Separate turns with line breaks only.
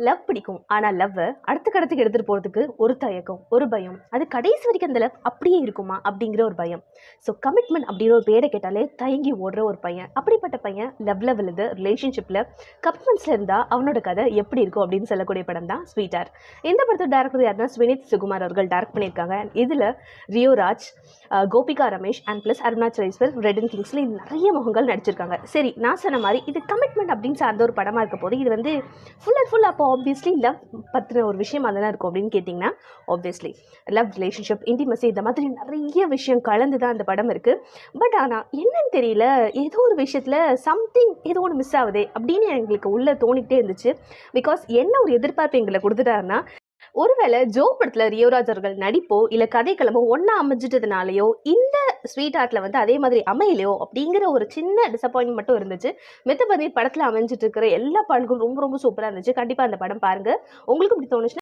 Love பிடிக்கும். ஆனா லவ்வ அடுத்த கட்டத்துக்கு எடுத்துட்டு போறதுக்கு ஒரு தயக்கம், ஒரு பயம். அது கடைசி வரைக்கும் அந்த லவ் அப்படியே இருக்குமா அப்படிங்கிற ஒரு பயம். ஸோ கமிட்மெண்ட் அப்படிங்கிற ஒரு பேரை கேட்டாலே தயங்கி ஓடுற ஒரு பையன். அப்படிப்பட்ட பையன் லவ்ல விழுது, ரிலேஷன்ஷிப்ல கமிட்மெண்ட்ஸ்ல இருந்தா அவனோட கதை எப்படி இருக்கும் அப்படின்னு சொல்லக்கூடிய படம் தான் ஸ்வீட் ஆர். இந்த படத்தோட டேரக்டர் யாருன்னா ஸ்வினித் சுகுமார் அவர்கள் டேரக்ட் பண்ணியிருக்காங்க. இதுல Rio Raj, Gopika Ramesh and plus Arunachaleswar, Redin Kingsley நிறைய முகங்கள் நடிச்சிருக்காங்க. சரி, நான் சொன்ன மாதிரி இது கமிட்மெண்ட் அப்படின்னு சார்ந்த ஒரு படமா இருக்க போது இது வந்து ஃபுல் அண்ட் ஃபுல் அப்போ ஆப்வியஸ்லி லவ் பற்றின ஒரு விஷயம் அதெல்லாம் இருக்கும் அப்படின்னு கேட்டிங்கன்னா, ஆப்வியஸ்லி லவ், ரிலேஷன்ஷிப், இன்டிமசி இந்த மாதிரி நிறைய விஷயம் கலந்து தான் அந்த படம் இருக்குது. பட் ஆனால் என்னன்னு தெரியல, ஏதோ ஒரு விஷயத்தில் சம்திங் ஏதோ ஒன்று மிஸ் ஆகுதே அப்படின்னு எங்களுக்கு உள்ளே தோணிக்கிட்டே இருந்துச்சு. பிகாஸ் என்ன ஒரு எதிர்பார்ப்பு எங்களை கொடுத்துட்டாருன்னா, ஒருவேளை ஜோ படத்துல ரியோராஜ் அவர்கள் நடிப்போ இல்ல கதைக்களமோ ஒன்னா அமைஞ்சிட்டதுனாலயோ இந்த ஸ்வீட் ஆர்ட்ல வந்து அதே மாதிரி அமையலையோ அப்படிங்கிற ஒரு சின்ன டிசப்பாயின்மெண்ட் மட்டும் இருந்துச்சு. மித்தபடி படத்துல அமைஞ்சிட்டு இருக்கிற எல்லா பாடல்களும் ரொம்ப ரொம்ப சூப்பரா இருந்துச்சு. கண்டிப்பா அந்த படம் பாருங்க. உங்களுக்கு இப்படி தோணுச்சுன்னா